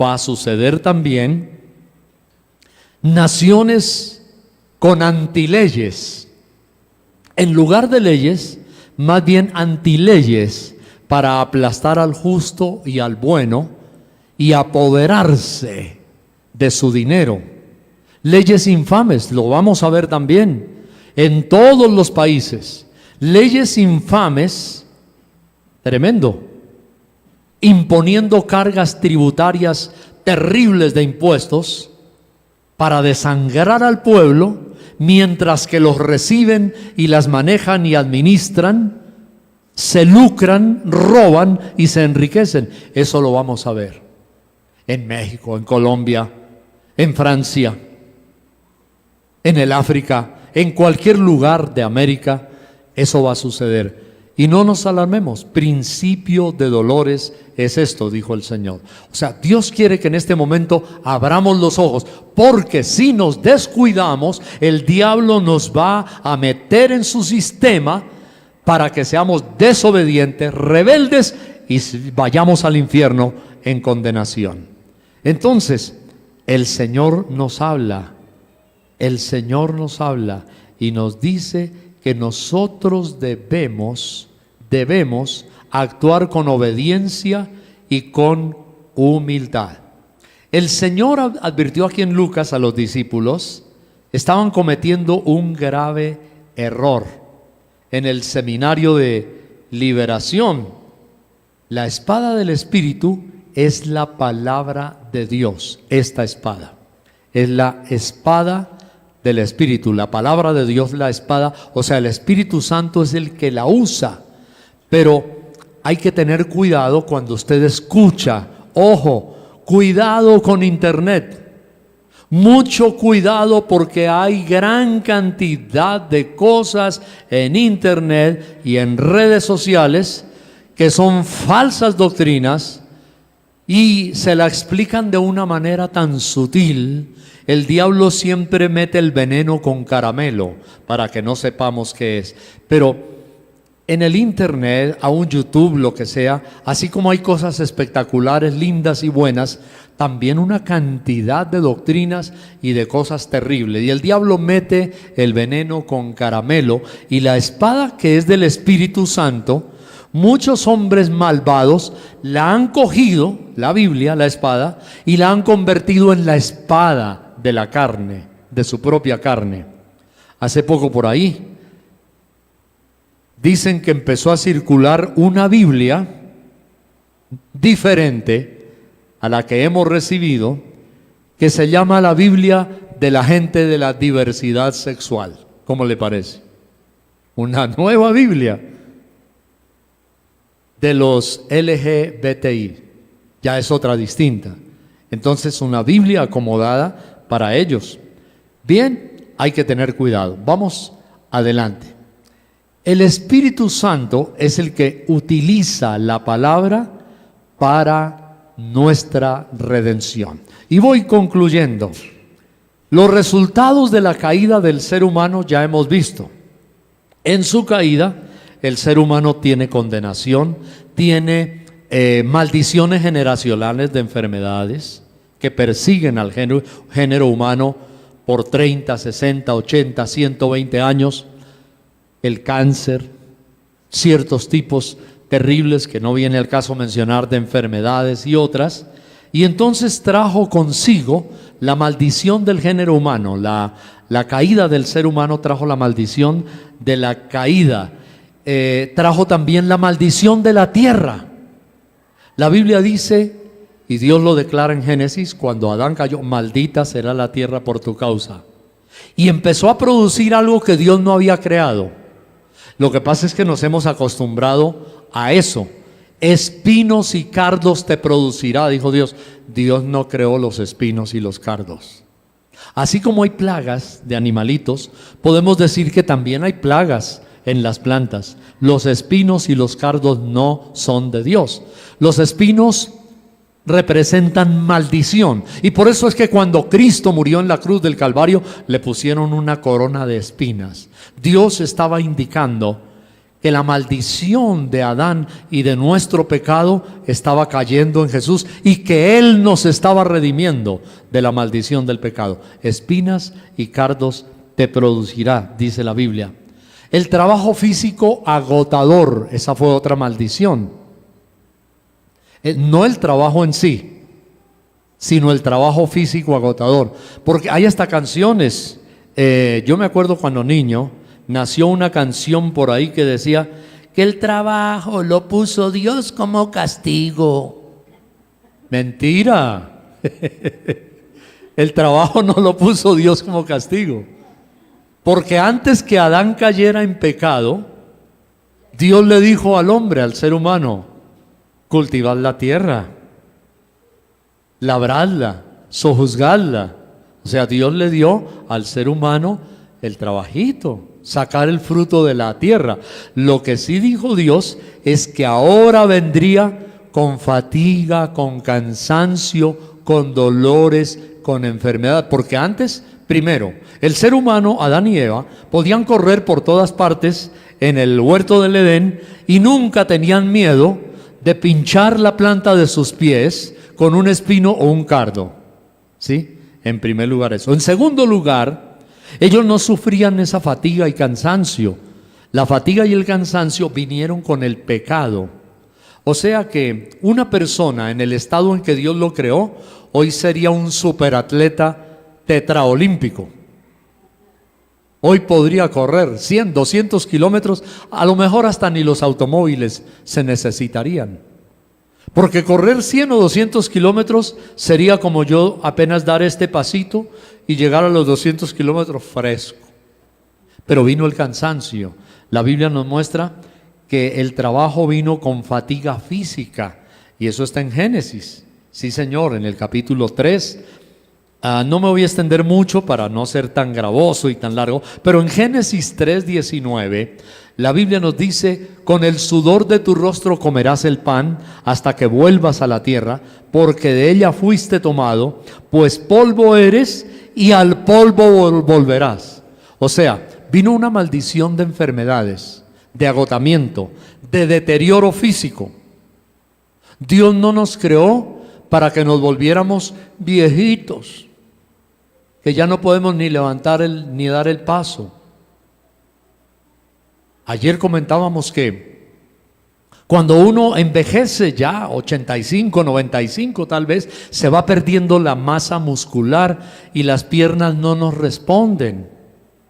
va a suceder también, naciones con antileyes, en lugar de leyes, más bien antileyes, para aplastar al justo y al bueno y apoderarse de su dinero. Leyes infames, lo vamos a ver también en todos los países. Leyes infames, tremendo, imponiendo cargas tributarias terribles de impuestos para desangrar al pueblo, mientras que los reciben y las manejan y administran, se lucran, roban y se enriquecen. Eso lo vamos a ver en México, en Colombia, en Francia, en el África, en cualquier lugar de América. Eso va a suceder. Y no nos alarmemos, principio de dolores es esto, dijo el Señor. O sea, Dios quiere que en este momento abramos los ojos, porque si nos descuidamos, el diablo nos va a meter en su sistema para que seamos desobedientes, rebeldes y vayamos al infierno en condenación. Entonces, el Señor nos habla y nos dice que nosotros debemos actuar con obediencia y con humildad. El Señor advirtió aquí en Lucas a los discípulos, estaban cometiendo un grave error en el seminario de liberación. La espada del Espíritu es la palabra de Dios. Esta espada es la espada del Espíritu, la palabra de Dios, la espada, o sea, el Espíritu Santo es el que la usa. Pero hay que tener cuidado cuando usted escucha. Ojo, cuidado con internet. Mucho cuidado, porque hay gran cantidad de cosas en internet y en redes sociales que son falsas doctrinas y se la explican de una manera tan sutil. El diablo siempre mete el veneno con caramelo para que no sepamos qué es. Pero en el internet, aún YouTube, lo que sea, así como hay cosas espectaculares, lindas y buenas, también una cantidad de doctrinas y de cosas terribles. Y el diablo mete el veneno con caramelo, y la espada que es del Espíritu Santo, muchos hombres malvados la han cogido, la Biblia, la espada, y la han convertido en la espada de la carne, de su propia carne. Hace poco por ahí dicen que empezó a circular una Biblia diferente a la que hemos recibido, que se llama la Biblia de la gente de la diversidad sexual. ¿Cómo le parece? Una nueva Biblia. de los LGBTI. Ya es otra distinta. Entonces, una Biblia acomodada para ellos. Bien, hay que tener cuidado. Vamos adelante. El Espíritu Santo es el que utiliza la palabra para nuestra redención. Y voy concluyendo. Los resultados de la caída del ser humano ya hemos visto. En su caída, el ser humano tiene condenación, tiene maldiciones generacionales de enfermedades que persiguen al género humano por 30, 60, 80, 120 años. El cáncer, ciertos tipos terribles que no viene al caso mencionar de enfermedades y otras. Y entonces trajo consigo la maldición del género humano. La caída del ser humano trajo la maldición de la caída. Trajo también la maldición de la tierra. La Biblia dice, y Dios lo declara en Génesis, cuando Adán cayó, maldita será la tierra por tu causa. Y empezó a producir algo que Dios no había creado. Lo que pasa es que nos hemos acostumbrado a eso. Espinos y cardos te producirá, dijo Dios. Dios no creó los espinos y los cardos. Así como hay plagas de animalitos, podemos decir que también hay plagas en las plantas. Los espinos y los cardos no son de Dios. Los espinos representan maldición, y por eso es que cuando Cristo murió en la cruz del Calvario le pusieron una corona de espinas. Dios estaba indicando que la maldición de Adán y de nuestro pecado estaba cayendo en Jesús y que Él nos estaba redimiendo de la maldición del pecado. Espinas y cardos te producirá, dice la Biblia. El trabajo físico agotador, esa fue otra maldición. No el trabajo en sí, sino el trabajo físico agotador. Porque hay hasta canciones. Yo me acuerdo cuando niño, nació una canción por ahí que decía que el trabajo lo puso Dios como castigo. Mentira. El trabajo no lo puso Dios como castigo. Porque antes que Adán cayera en pecado, Dios le dijo al hombre, al ser humano, cultivad la tierra, labradla, sojuzgadla. O sea, Dios le dio al ser humano el trabajito, sacar el fruto de la tierra. Lo que sí dijo Dios es que ahora vendría con fatiga, con cansancio, con dolores, con enfermedad. Porque antes, primero, el ser humano, Adán y Eva, podían correr por todas partes en el huerto del Edén y nunca tenían miedo de pinchar la planta de sus pies con un espino o un cardo. ¿Sí? En primer lugar eso. En segundo lugar, ellos no sufrían esa fatiga y cansancio. La fatiga y el cansancio vinieron con el pecado. O sea que una persona en el estado en que Dios lo creó, hoy sería un superatleta tetraolímpico. Hoy podría correr 100, 200 kilómetros, a lo mejor hasta ni los automóviles se necesitarían. Porque correr 100 o 200 kilómetros sería como yo apenas dar este pasito y llegar a los 200 kilómetros fresco. Pero vino el cansancio. La Biblia nos muestra que el trabajo vino con fatiga física, y eso está en Génesis. Sí, Señor, en el capítulo 3. No me voy a extender mucho para no ser tan gravoso y tan largo, pero en Génesis 3:19 la Biblia nos dice: con el sudor de tu rostro comerás el pan hasta que vuelvas a la tierra, porque de ella fuiste tomado, pues polvo eres y al polvo volverás. O sea, vino una maldición de enfermedades, de agotamiento, de deterioro físico. Dios no nos creó para que nos volviéramos viejitos, que ya no podemos ni levantar ni dar el paso. Ayer comentábamos que cuando uno envejece ya, 85, 95 tal vez, se va perdiendo la masa muscular y las piernas no nos responden.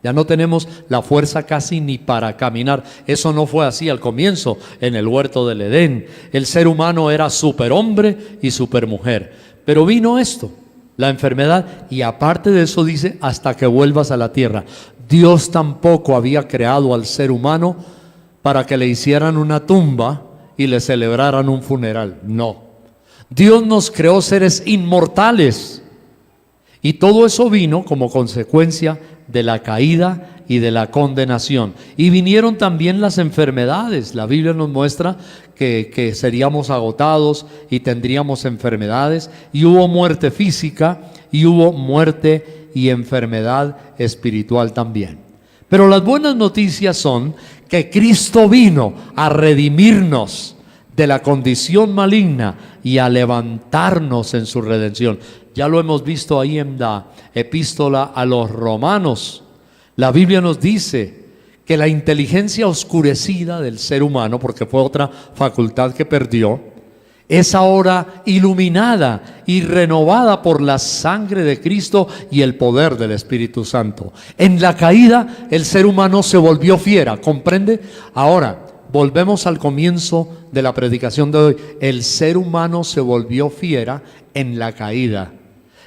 Ya no tenemos la fuerza casi ni para caminar. Eso no fue así al comienzo en el huerto del Edén. El ser humano era superhombre y supermujer. Pero vino esto, la enfermedad, y aparte de eso dice: hasta que vuelvas a la tierra. Dios tampoco había creado al ser humano para que le hicieran una tumba y le celebraran un funeral. No. Dios nos creó seres inmortales. Y todo eso vino como consecuencia de la caída y de la condenación. Y vinieron también las enfermedades. La Biblia nos muestra que seríamos agotados y tendríamos enfermedades. Y hubo muerte física y hubo muerte y enfermedad espiritual también. Pero las buenas noticias son que Cristo vino a redimirnos de la condición maligna y a levantarnos en su redención. Ya lo hemos visto ahí en la epístola a los Romanos. La Biblia nos dice que la inteligencia oscurecida del ser humano, porque fue otra facultad que perdió, es ahora iluminada y renovada por la sangre de Cristo y el poder del Espíritu Santo. En la caída el ser humano se volvió fiera, ¿comprende? Ahora, volvemos al comienzo de la predicación de hoy. El ser humano se volvió fiera en la caída.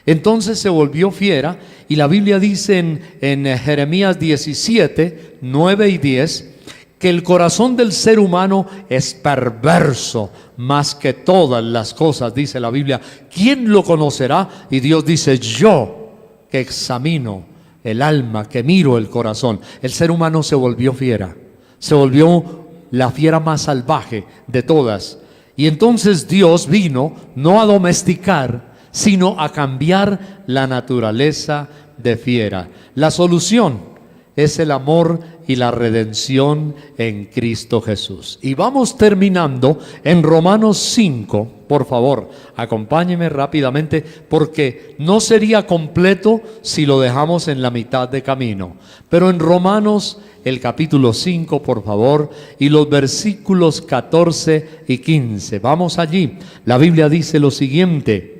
Entonces se volvió fiera, y la Biblia dice en Jeremías 17, 9 y 10, que el corazón del ser humano es perverso más que todas las cosas, dice la Biblia. ¿Quién lo conocerá? Y Dios dice: yo que examino el alma, que miro el corazón. El ser humano se volvió fiera, se volvió la fiera más salvaje de todas. Y entonces Dios vino no a domesticar, sino a cambiar la naturaleza de fiera. La solución es el amor y la redención en Cristo Jesús. Y vamos terminando en Romanos 5. Por favor, acompáñeme rápidamente, porque no sería completo si lo dejamos en la mitad de camino. Pero en Romanos, el capítulo 5, por favor, y los versículos 14 y 15. Vamos allí. La Biblia dice lo siguiente: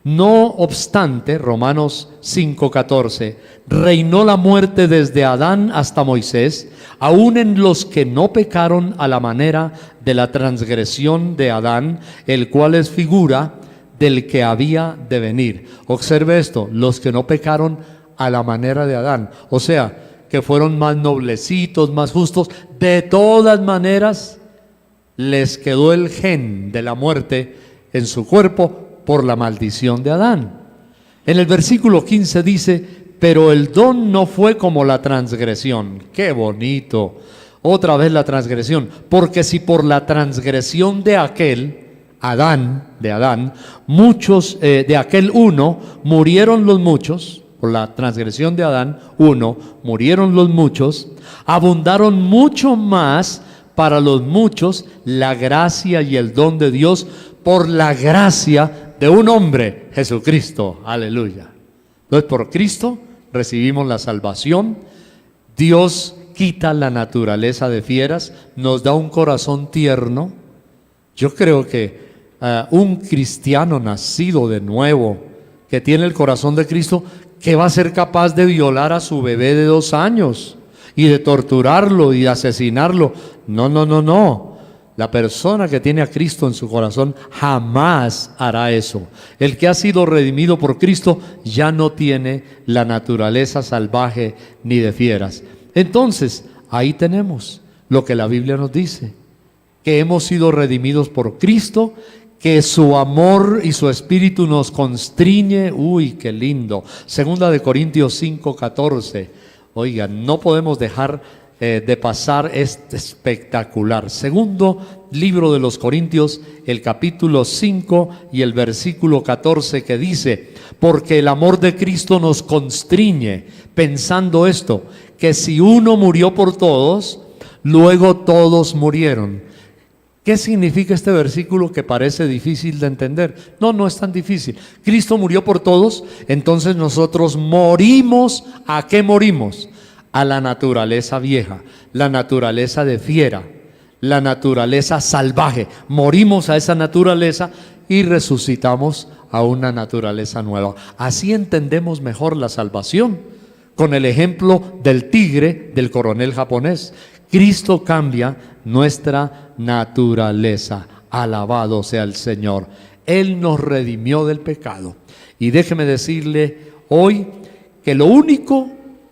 no obstante, Romanos 5:14, reinó la muerte desde Adán hasta Moisés, aun en los que no pecaron a la manera de la transgresión de Adán, el cual es figura del que había de venir. Observe esto: los que no pecaron a la manera de Adán, o sea, que fueron más noblecitos, más justos. De todas maneras, les quedó el gen de la muerte en su cuerpo por la maldición de Adán. En el versículo 15 dice: pero el don no fue como la transgresión. ¡Qué bonito! Otra vez la transgresión. Porque si por la transgresión de aquel, Adán, muchos, de aquel uno, murieron los muchos, por la transgresión de Adán, murieron los muchos, abundaron mucho más para los muchos la gracia y el don de Dios por la gracia de un hombre, Jesucristo. Aleluya. Entonces, por Cristo recibimos la salvación. Dios quita la naturaleza de fieras, nos da un corazón tierno. Yo creo que un cristiano nacido de nuevo, que tiene el corazón de Cristo, que va a ser capaz de violar a su bebé de 2 años y de torturarlo y de asesinarlo. No. La persona que tiene a Cristo en su corazón jamás hará eso. El que ha sido redimido por Cristo ya no tiene la naturaleza salvaje ni de fieras. Entonces, ahí tenemos lo que la Biblia nos dice: que hemos sido redimidos por Cristo, que su amor y su espíritu nos constriñe. Uy, qué lindo. Segunda de Corintios 5:14. Oigan, no podemos dejar de pasar este espectacular. Segundo libro de los Corintios, el capítulo 5 y el versículo 14, que dice: porque el amor de Cristo nos constriñe, pensando esto, que si uno murió por todos, luego todos murieron. ¿Qué significa este versículo que parece difícil de entender? No es tan difícil. Cristo murió por todos, entonces nosotros morimos. ¿A qué morimos? A la naturaleza vieja, la naturaleza de fiera, la naturaleza salvaje. Morimos a esa naturaleza y resucitamos a una naturaleza nueva. Así entendemos mejor la salvación, con el ejemplo del tigre del coronel japonés. Cristo cambia nuestra naturaleza. Alabado sea el Señor. Él nos redimió del pecado. Y déjeme decirle hoy que lo único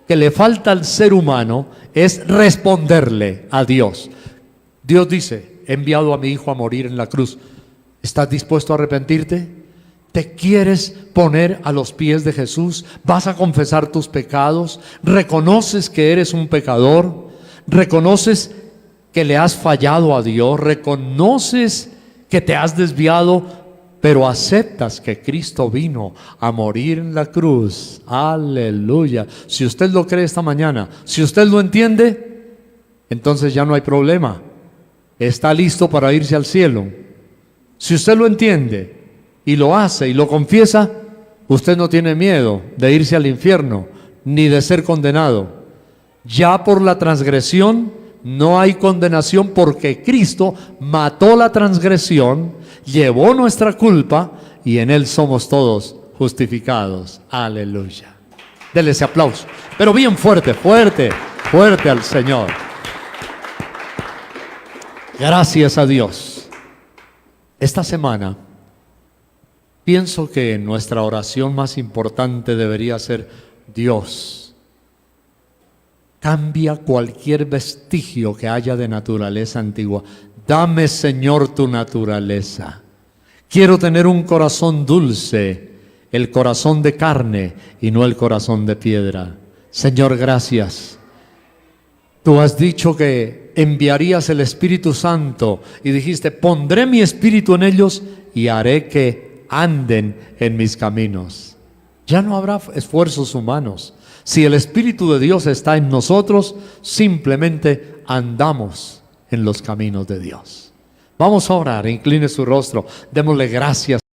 que le falta al ser humano es responderle a Dios. Dios dice: he enviado a mi hijo a morir en la cruz. ¿Estás dispuesto a arrepentirte? ¿Te quieres poner a los pies de Jesús? ¿Vas a confesar tus pecados? ¿Reconoces que eres un pecador? ¿Reconoces que le has fallado a Dios? ¿Reconoces que te has desviado? Pero aceptas que Cristo vino a morir en la cruz. Aleluya. Si usted lo cree esta mañana, si usted lo entiende, entonces ya no hay problema. Está listo para irse al cielo. Si usted lo entiende y lo hace y lo confiesa, usted no tiene miedo de irse al infierno ni de ser condenado. Ya por la transgresión no hay condenación, porque Cristo mató la transgresión, llevó nuestra culpa y en Él somos todos justificados. Aleluya. Dele ese aplauso, pero bien fuerte, fuerte, fuerte al Señor. Gracias a Dios. Esta semana pienso que nuestra oración más importante debería ser: Dios, cambia cualquier vestigio que haya de naturaleza antigua. Dame, Señor, tu naturaleza. Quiero tener un corazón dulce, el corazón de carne y no el corazón de piedra. Señor, gracias. Tú has dicho que enviarías el Espíritu Santo y dijiste: pondré mi espíritu en ellos y haré que anden en mis caminos. Ya no habrá esfuerzos humanos. Si el Espíritu de Dios está en nosotros, simplemente andamos en los caminos de Dios. Vamos a orar, incline su rostro, démosle gracias.